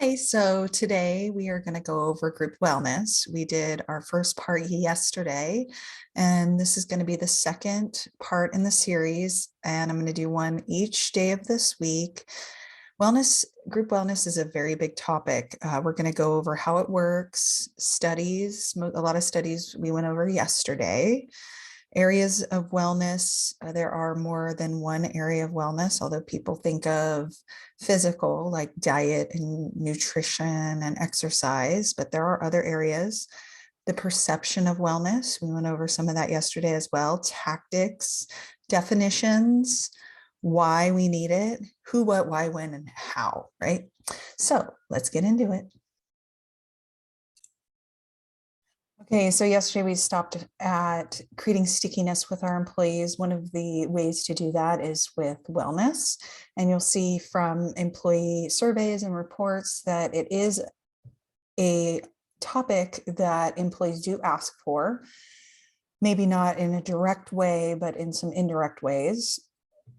Hey, so today we are going to go over group wellness. We did our first part yesterday, and this is going to be the second part in the series. And I'm going to do one each day of this week. Group wellness is a very big topic. We're going to go over how it works, studies, a lot of studies we went over yesterday. Areas of wellness, there are more than one area of wellness, although people think of physical, like diet and nutrition and exercise, but there are other areas. The perception of wellness, we went over some of that yesterday as well. Tactics, definitions, why we need it, who, what, why, when, and how, right? So let's get into it. Okay, so yesterday we stopped at creating stickiness with our employees. One of the ways to do that is with wellness. And you'll see from employee surveys and reports that it is a topic that employees do ask for, maybe not in a direct way, but in some indirect ways.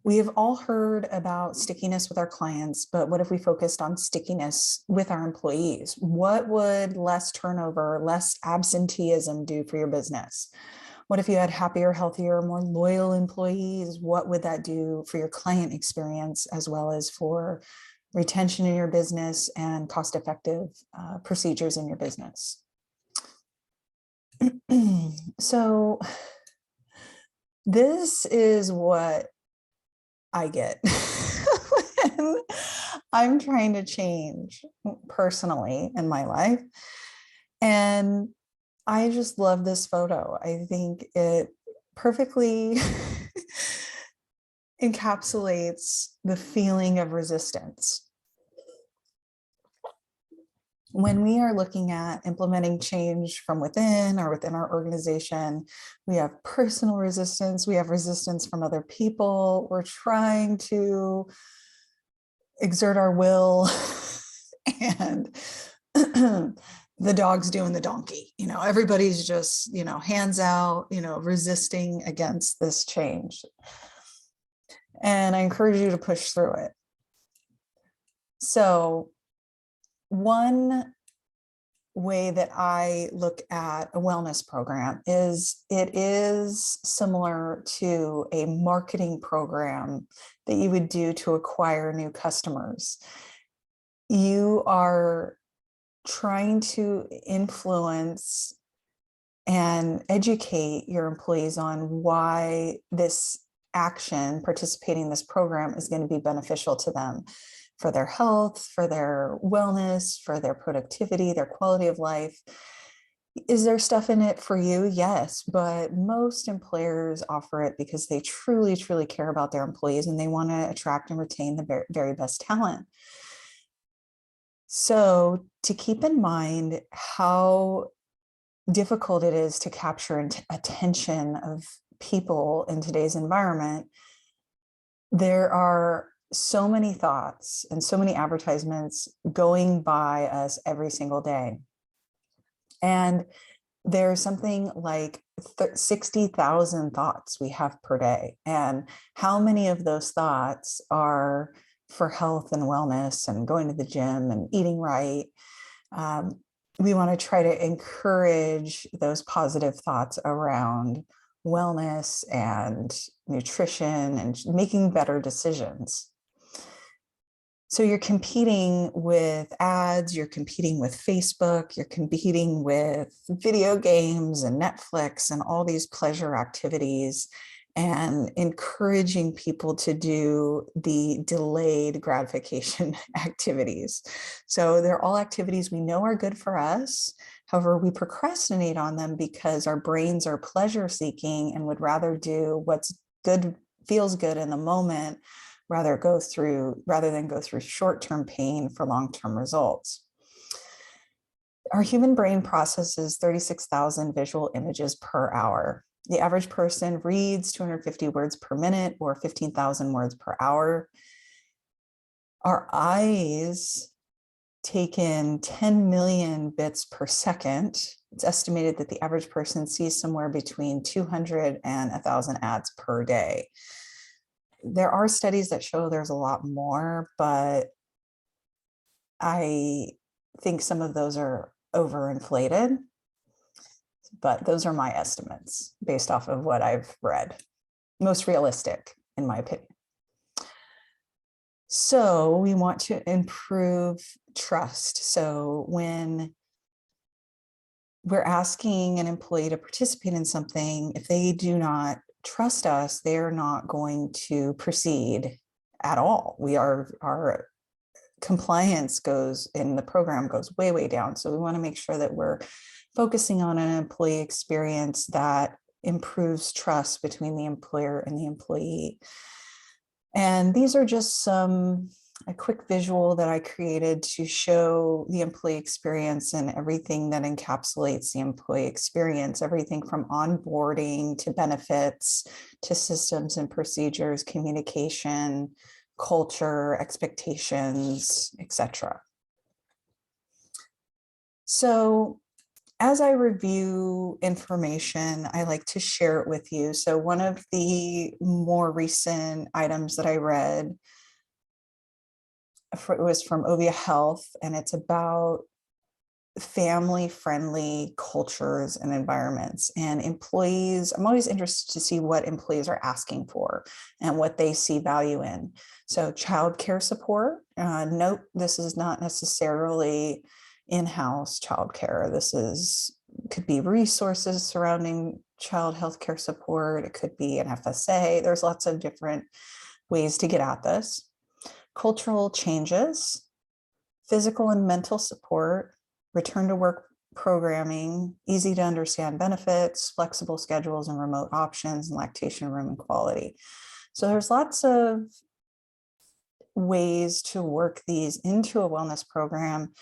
We have all heard about stickiness with our clients, but what if we focused on stickiness with our employees? What would less turnover, less absenteeism do for your business? What if you had happier, healthier, more loyal employees? What would that do for your client experience as well as for retention in your business and cost-effective procedures in your business? So this is what I get when I'm trying to change personally in my life. And I just love this photo. I think it perfectly encapsulates the feeling of resistance. When we are looking at implementing change from within or within our organization, we have personal resistance, we have resistance from other people, we're trying to exert our will and the dog's doing the donkey, everybody's just, hands out, resisting against this change. And I encourage you to push through it. So one way that I look at a wellness program is it is similar to a marketing program that you would do to acquire new customers. You are trying to influence and educate your employees on why this action, participating in this program, is going to be beneficial to them for their health, for their wellness, for their productivity, their quality of life. Is there stuff in it for you? Yes, but most employers offer it because they truly, truly care about their employees and they want to attract and retain the very best talent. So to keep in mind how difficult it is to capture attention of people in today's environment, there are so many thoughts and so many advertisements going by us every single day. And there's something like 60,000 thoughts we have per day. And how many of those thoughts are for health and wellness and going to the gym and eating right? We want to try to encourage those positive thoughts around wellness and nutrition and making better decisions. So you're competing with ads, you're competing with Facebook, you're competing with video games and Netflix and all these pleasure activities, and encouraging people to do the delayed gratification activities. So they're all activities we know are good for us. However, we procrastinate on them because our brains are pleasure seeking and would rather do what's good, feels good in the moment, rather than go through short-term pain for long-term results. Our human brain processes 36,000 visual images per hour. The average person reads 250 words per minute or 15,000 words per hour. Our eyes take in 10 million bits per second. It's estimated that the average person sees somewhere between 200 and 1,000 ads per day. There are studies that show there's a lot more, but I think some of those are overinflated, but those are my estimates based off of what I've read. Most realistic, in my opinion. So we want to improve trust. So when we're asking an employee to participate in something, if they do not trust us, they're not going to proceed at all. Our compliance goes in the program goes way, way down. So we want to make sure that we're focusing on an employee experience that improves trust between the employer and the employee. And these are just a quick visual that I created to show the employee experience and everything that encapsulates the employee experience, everything from onboarding to benefits, to systems and procedures, communication, culture, expectations, etc. So as I review information, I like to share it with you. So one of the more recent items that I read was from Ovia Health, and it's about family-friendly cultures and environments. And employees, I'm always interested to see what employees are asking for and what they see value in. So childcare support, note this is not necessarily in-house childcare. This could be resources surrounding child healthcare support. It could be an FSA. There's lots of different ways to get at this. Cultural changes, physical and mental support, return to work programming, easy to understand benefits, flexible schedules and remote options, and lactation room and quality. So there's lots of ways to work these into a wellness program.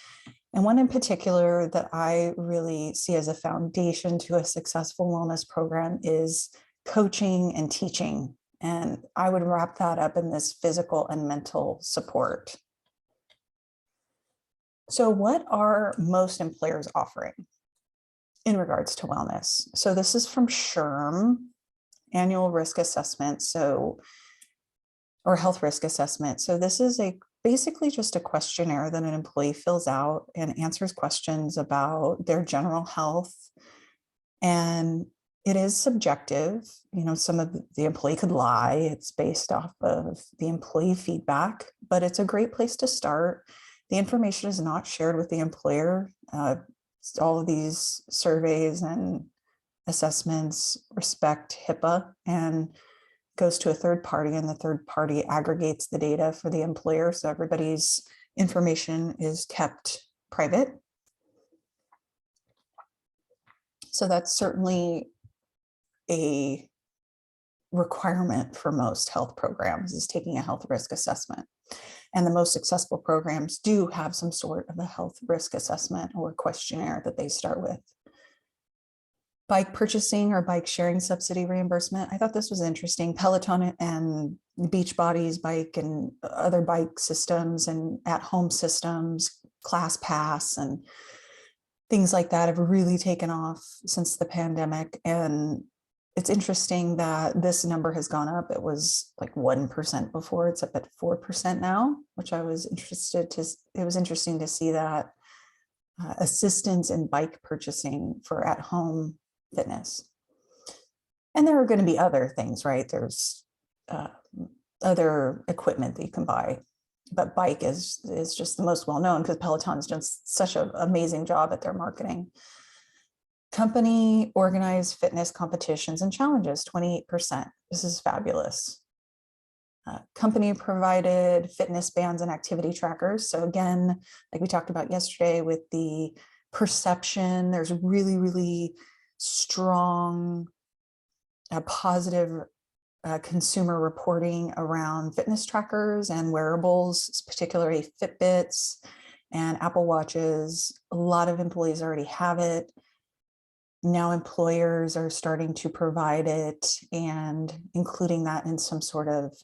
And one in particular that I really see as a foundation to a successful wellness program is coaching and teaching. And I would wrap that up in this physical and mental support. So what are most employers offering in regards to wellness? So this is from SHRM, annual risk assessment, or health risk assessment. So this is basically just a questionnaire that an employee fills out and answers questions about their general health. And it is subjective. Some of the employee could lie. It's based off of the employee feedback, but it's a great place to start. The information is not shared with the employer. All of these surveys and assessments respect HIPAA and goes to a third party, and the third party aggregates the data for the employer. So everybody's information is kept private. So that's certainly a requirement for most health programs, is taking a health risk assessment. And the most successful programs do have some sort of a health risk assessment or questionnaire that they start with. Bike purchasing or bike sharing subsidy reimbursement. I thought this was interesting. Peloton and Beachbody's bike and other bike systems and at-home systems, ClassPass and things like that have really taken off since the pandemic. And it's interesting that this number has gone up. It was like 1% before, it's up at 4% now, which it was interesting to see that assistance in bike purchasing for at-home fitness. And there are going to be other things, right? There's other equipment that you can buy, but bike is just the most well-known because Peloton's done such an amazing job at their marketing. Company organized fitness competitions and challenges, 28%. This is fabulous. Company provided fitness bands and activity trackers. So again, like we talked about yesterday with the perception, there's really, really strong, positive consumer reporting around fitness trackers and wearables, particularly Fitbits and Apple Watches. A lot of employees already have it. Now employers are starting to provide it and including that in some sort of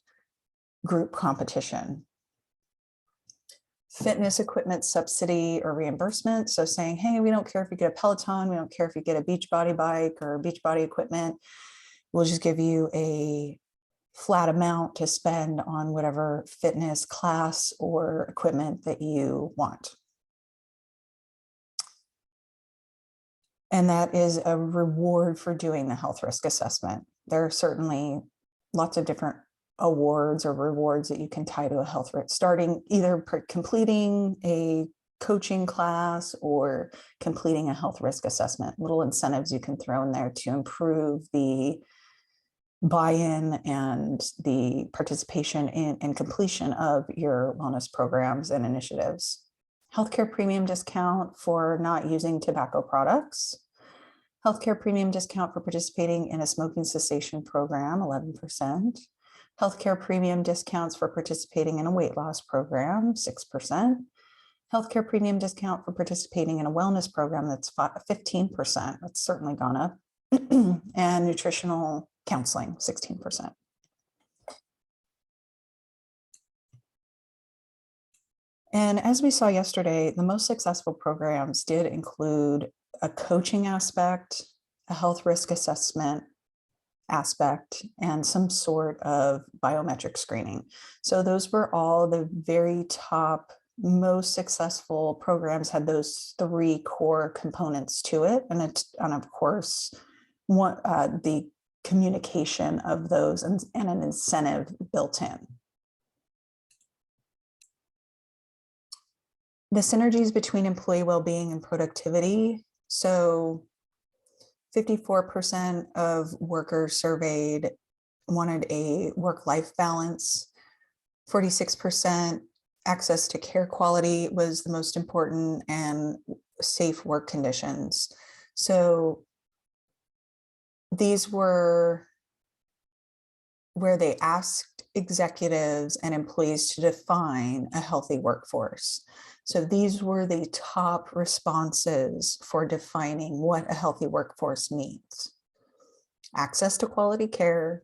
group competition. Fitness equipment subsidy or reimbursement. So saying, hey, we don't care if you get a Peloton, we don't care if you get a Beachbody bike or Beachbody equipment. We'll just give you a flat amount to spend on whatever fitness class or equipment that you want. And that is a reward for doing the health risk assessment. There are certainly lots of different awards or rewards that you can tie to a health risk, starting either completing a coaching class or completing a health risk assessment. Little incentives you can throw in there to improve the buy-in and the participation in and completion of your wellness programs and initiatives. Healthcare premium discount for not using tobacco products. Healthcare premium discount for participating in a smoking cessation program, 11%. Healthcare premium discounts for participating in a weight loss program, 6%. Healthcare premium discount for participating in a wellness program, that's 15%. That's certainly gone up. And nutritional counseling, 16%. And as we saw yesterday, the most successful programs did include a coaching aspect, a health risk assessment aspect, and some sort of biometric screening. So those were all the very top, most successful programs had those three core components to it. And of course, the communication of those and an incentive built in. The synergies between employee well-being and productivity. So 54% of workers surveyed wanted a work-life balance. 46% access to care quality was the most important, and safe work conditions. So these were where they asked executives and employees to define a healthy workforce. So these were the top responses for defining what a healthy workforce means: access to quality care,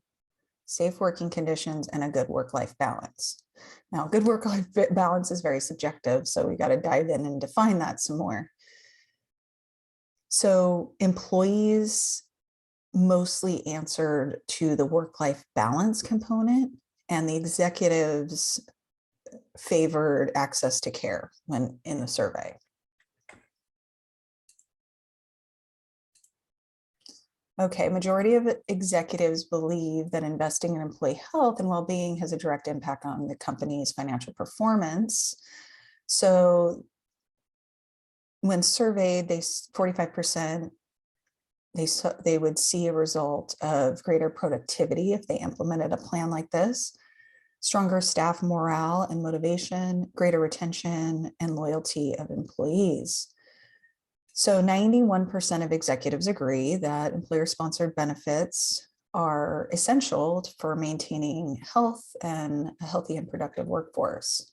safe working conditions, and a good work-life balance. Now, good work-life balance is very subjective, so we got to dive in and define that some more. So employees mostly answered to the work-life balance component, and the executives favored access to care when in the survey. Okay, majority of executives believe that investing in employee health and well-being has a direct impact on the company's financial performance. So when surveyed, 45% they would see a result of greater productivity if they implemented a plan like this, stronger staff morale and motivation, greater retention and loyalty of employees. So 91% of executives agree that employer-sponsored benefits are essential for maintaining health and a healthy and productive workforce.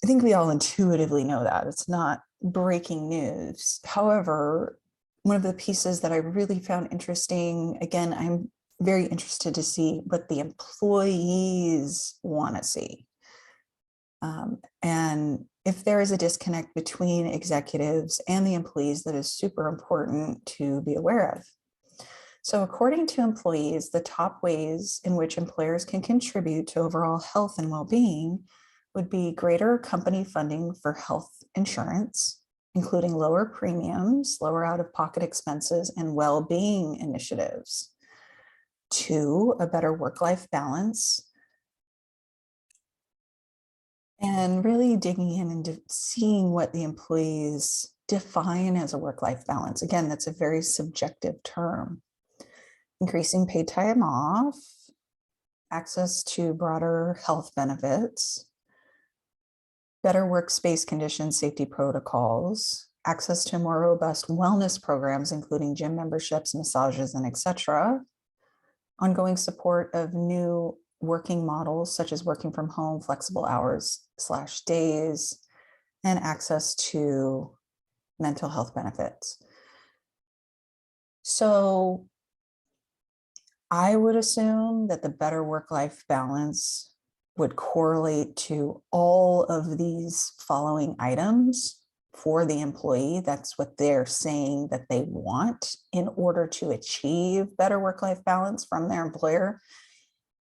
I think we all intuitively know that. It's not breaking news. However, one of the pieces that I really found interesting, again, I'm very interested to see what the employees want to see. And if there is a disconnect between executives and the employees, that is super important to be aware of. So according to employees, the top ways in which employers can contribute to overall health and well-being would be greater company funding for health insurance, including lower premiums, lower out-of-pocket expenses, and well-being initiatives. 2, a better work-life balance. And really digging in and seeing what the employees define as a work-life balance. Again, that's a very subjective term. Increasing paid time off, access to broader health benefits, better workspace conditions, safety protocols, access to more robust wellness programs, including gym memberships, massages, and etc. Ongoing support of new working models, such as working from home, flexible hours/days, and access to mental health benefits. So I would assume that the better work-life balance would correlate to all of these following items for the employee. That's what they're saying that they want in order to achieve better work-life balance from their employer.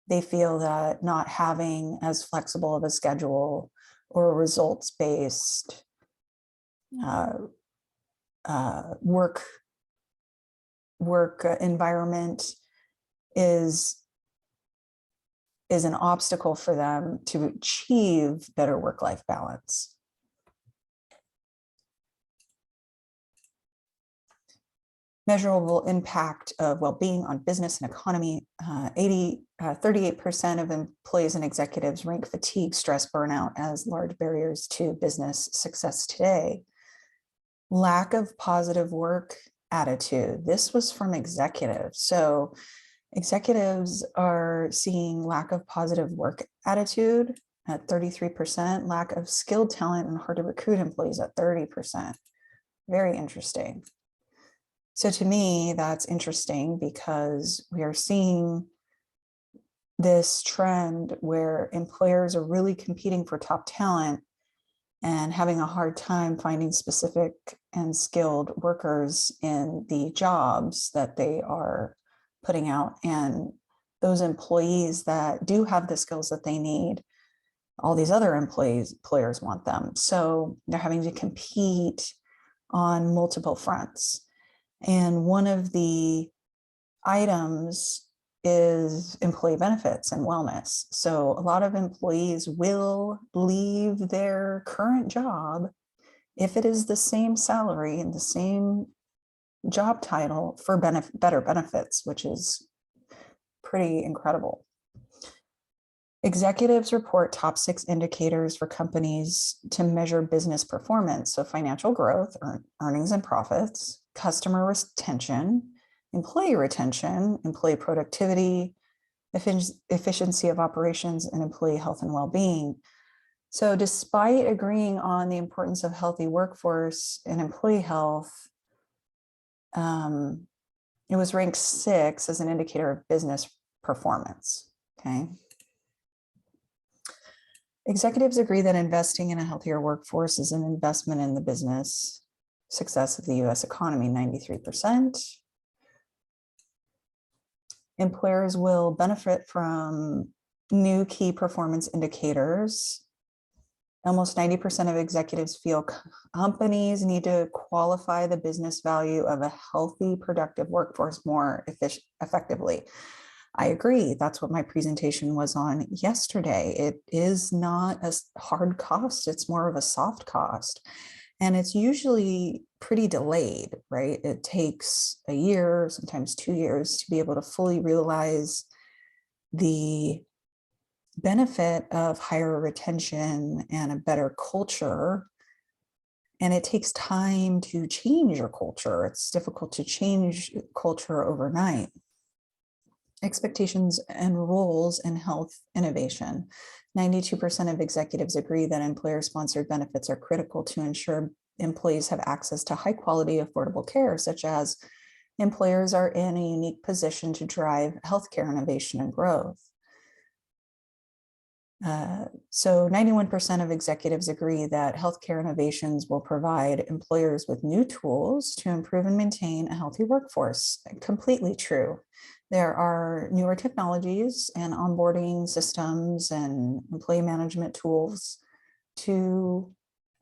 They feel that not having as flexible of a schedule or a results-based work environment is an obstacle for them to achieve better work-life balance. Measurable impact of well-being on business and economy. 38% of employees and executives rank fatigue, stress, burnout as large barriers to business success today. Lack of positive work attitude. This was from executives. So executives are seeing lack of positive work attitude at 33%, lack of skilled talent and hard to recruit employees at 30%. Very interesting. So to me, that's interesting because we are seeing this trend where employers are really competing for top talent and having a hard time finding specific and skilled workers in the jobs that they are putting out. And those employees that do have the skills that they need, all these other employers want them. So they're having to compete on multiple fronts. And one of the items is employee benefits and wellness. So a lot of employees will leave their current job if it is the same salary and the same job title for better benefits, which is pretty incredible. Executives report top 6 indicators for companies to measure business performance. So financial growth, earnings and profits, customer retention, employee retention, employee productivity, efficiency of operations, and employee health and well-being. So despite agreeing on the importance of healthy workforce and employee health, it was ranked 6 as an indicator of business performance, okay? Executives agree that investing in a healthier workforce is an investment in the business success of the US economy, 93%. Employers will benefit from new key performance indicators. Almost 90% of executives feel companies need to qualify the business value of a healthy, productive workforce more effectively. I agree. That's what my presentation was on yesterday. It is not a hard cost. It's more of a soft cost. And it's usually pretty delayed, right? It takes a year, sometimes 2 years to be able to fully realize the benefit of higher retention and a better culture. And it takes time to change your culture. It's difficult to change culture overnight. Expectations and roles in health innovation. 92% of executives agree that employer-sponsored benefits are critical to ensure employees have access to high-quality, affordable care, such as employers are in a unique position to drive healthcare innovation and growth. So 91% of executives agree that healthcare innovations will provide employers with new tools to improve and maintain a healthy workforce. Completely true. There are newer technologies and onboarding systems and employee management tools to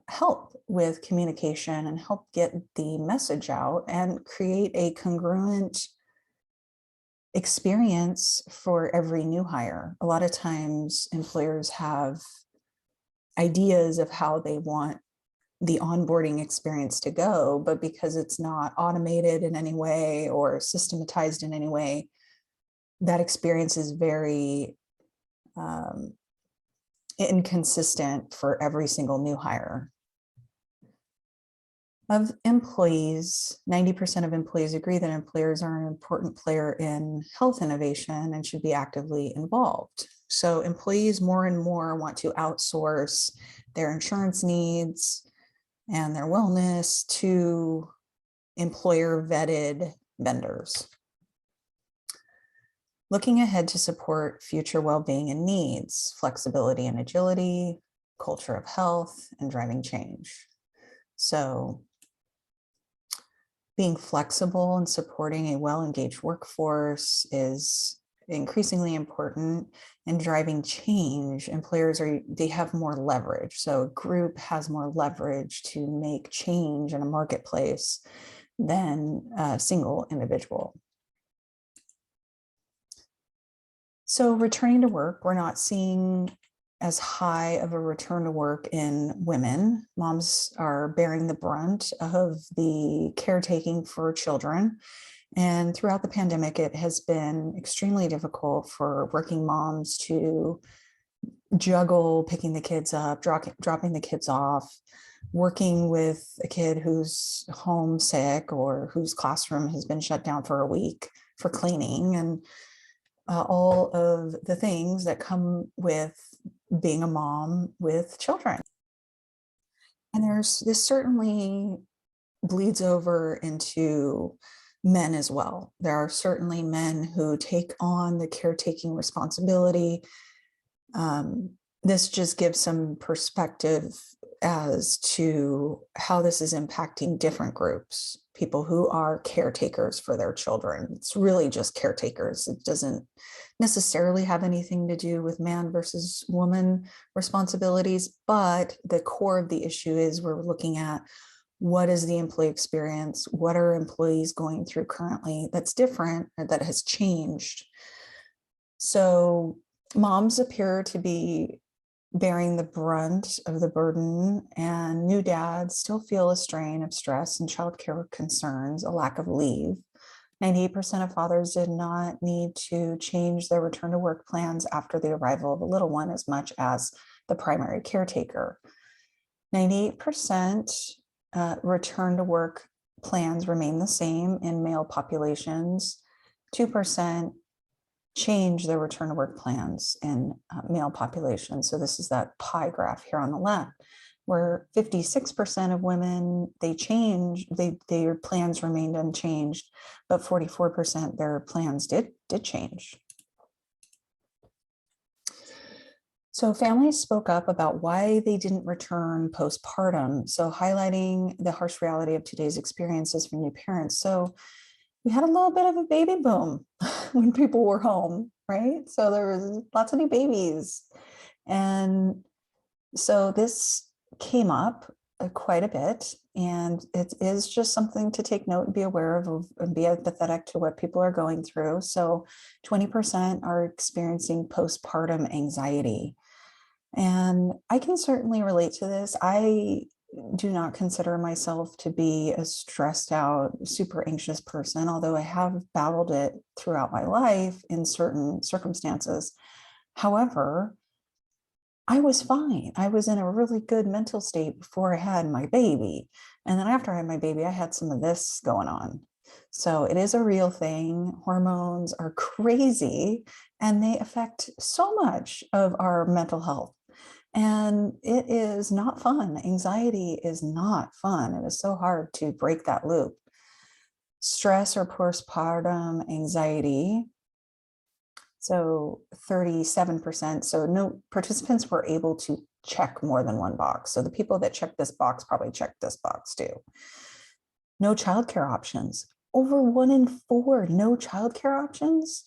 help with communication and help get the message out and create a congruent experience for every new hire. A lot of times employers have ideas of how they want the onboarding experience to go, but because it's not automated in any way or systematized in any way, that experience is very inconsistent for every single new hire. Of employees, 90% of employees agree that employers are an important player in health innovation and should be actively involved. So employees more and more want to outsource their insurance needs and their wellness to employer vetted vendors. Looking ahead to support future well-being and needs, flexibility and agility, culture of health, and driving change. So being flexible and supporting a well-engaged workforce is increasingly important, and driving change. Employers they have more leverage. So a group has more leverage to make change in a marketplace than a single individual. So returning to work, we're not seeing as high of a return to work in women. Moms are bearing the brunt of the caretaking for children. And throughout the pandemic, it has been extremely difficult for working moms to juggle picking the kids up, dropping the kids off, working with a kid who's homesick or whose classroom has been shut down for a week for cleaning, and all of the things that come with being a mom with children. And this certainly bleeds over into men as well. There are certainly men who take on the caretaking responsibility. This just gives some perspective as to how this is impacting different groups, people who are caretakers for their children. It's really just caretakers. It doesn't necessarily have anything to do with man versus woman responsibilities, but the core of the issue is we're looking at what is the employee experience? What are employees going through currently that's different or that has changed? So moms appear to be bearing the brunt of the burden, and new dads still feel a strain of stress and childcare concerns, a lack of leave. 98% of fathers did not need to change their return to work plans after the arrival of a little one as much as the primary caretaker. 98% return to work plans remain the same in male populations. 2% change their return to work plans in male populations. So this is that pie graph here on the left, where 56% of women, their plans remained unchanged, but 44% their plans did change. So families spoke up about why they didn't return postpartum. So highlighting the harsh reality of today's experiences for new parents. So we had a little bit of a baby boom when people were home, right? So there was lots of new babies. And so this came up quite a bit, and it is just something to take note and be aware of and be empathetic to what people are going through. So 20% are experiencing postpartum anxiety. And I can certainly relate to this. I do not consider myself to be a stressed out, super anxious person, although I have battled it throughout my life in certain circumstances. However, I was fine. I was in a really good mental state before I had my baby. And then after I had my baby, I had some of this going on. So it is a real thing. Hormones are crazy, and they affect so much of our mental health. And it is not fun. Anxiety is not fun. It is so hard to break that loop. Stress or postpartum anxiety. So 37%. So no participants were able to check more than one box. So the people that checked this box probably checked this box too. No childcare options. Over 1 in 4, no childcare options.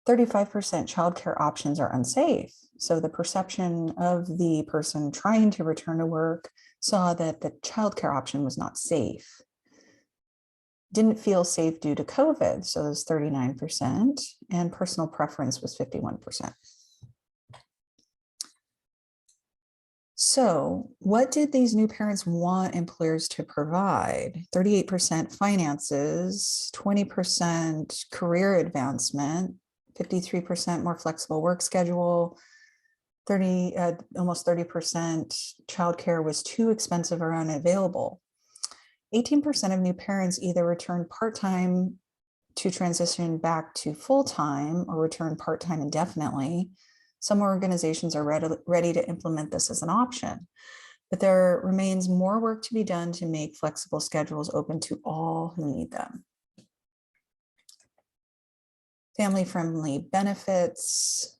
35% childcare options are unsafe. So the perception of the person trying to return to work saw that the childcare option was not safe. Didn't feel safe due to COVID, so it was 39%, and personal preference was 51%. So what did these new parents want employers to provide? 38% finances, 20% career advancement, 53% more flexible work schedule, almost 30% childcare was too expensive or unavailable. 18% of new parents either returned part-time to transition back to full-time or return part-time indefinitely. Some organizations are ready to implement this as an option, but there remains more work to be done to make flexible schedules open to all who need them. Family-friendly benefits.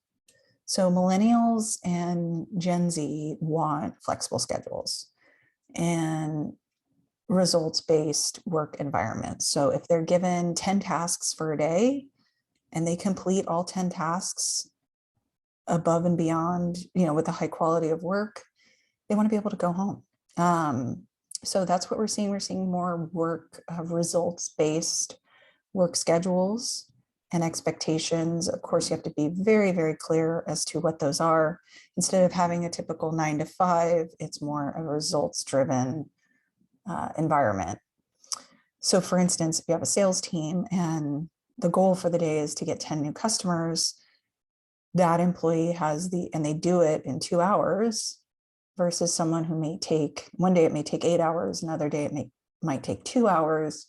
So millennials and Gen Z want flexible schedules. and results-based work environment. So if they're given 10 tasks for a day and they complete all 10 tasks above and beyond, with a high quality of work, they want to be able to go home. So that's what we're seeing. We're seeing more work results-based work schedules and expectations. Of course, you have to be very, very clear as to what those are. Instead of having a typical 9 to 5, it's more a results-driven environment. So for instance, if you have a sales team and the goal for the day is to get 10 new customers, that employee and they do it in 2 hours versus someone who may take, one day it may take 8 hours, another day it might take 2 hours.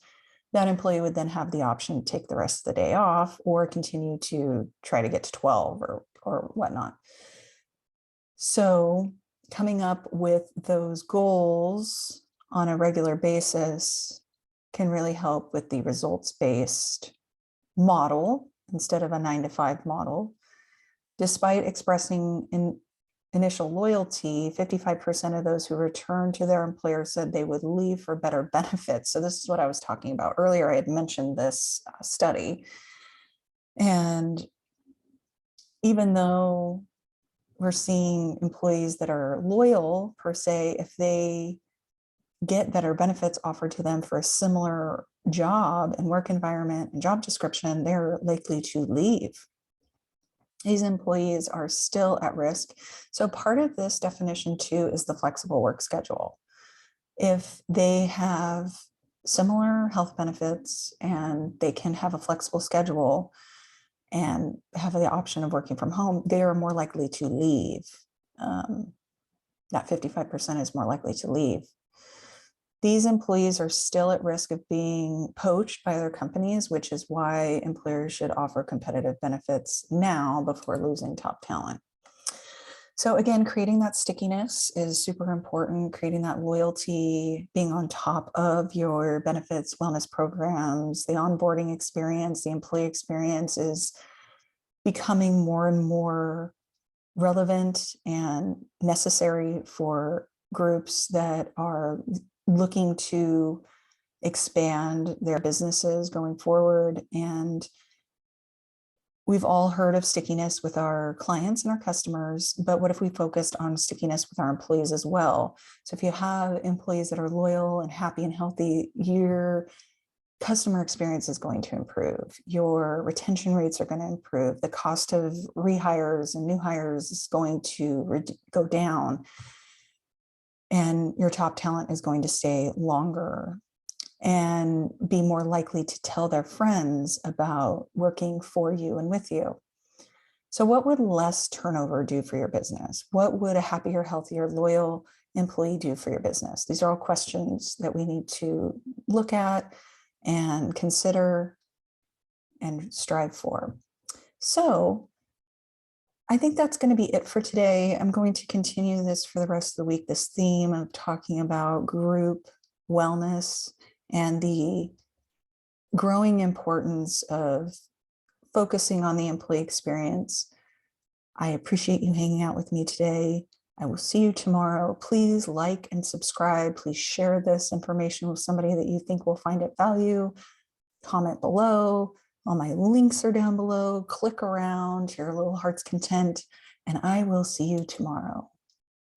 That employee would then have the option to take the rest of the day off or continue to try to get to 12 or whatnot. So coming up with those goals on a regular basis can really help with the results-based model instead of a 9 to 5 model. Despite expressing initial loyalty, 55% of those who returned to their employer said they would leave for better benefits. So this is what I was talking about earlier. I had mentioned this study. And even though we're seeing employees that are loyal per se, if they get better benefits offered to them for a similar job and work environment and job description, they're likely to leave. These employees are still at risk. So part of this definition too is the flexible work schedule. If they have similar health benefits and they can have a flexible schedule and have the option of working from home, they are more likely to leave. That 55% is more likely to leave. These employees are still at risk of being poached by other companies, which is why employers should offer competitive benefits now before losing top talent. So again, creating that stickiness is super important, creating that loyalty, being on top of your benefits, wellness programs, the onboarding experience, the employee experience is becoming more and more relevant and necessary for groups that are looking to expand their businesses going forward. And we've all heard of stickiness with our clients and our customers, but what if we focused on stickiness with our employees as well? So if you have employees that are loyal and happy and healthy, your customer experience is going to improve. Your retention rates are going to improve. The cost of rehires and new hires is going to go down. And your top talent is going to stay longer and be more likely to tell their friends about working for you and with you. So what would less turnover do for your business? What would a happier, healthier, loyal employee do for your business? These are all questions that we need to look at and consider and strive for. So I think that's going to be it for today. I'm going to continue this for the rest of the week, this theme of talking about group wellness and the growing importance of focusing on the employee experience. I appreciate you hanging out with me today. I will see you tomorrow. Please like and subscribe. Please share this information with somebody that you think will find it value. Comment below. All my links are down below. Click around to your little heart's content, and I will see you tomorrow.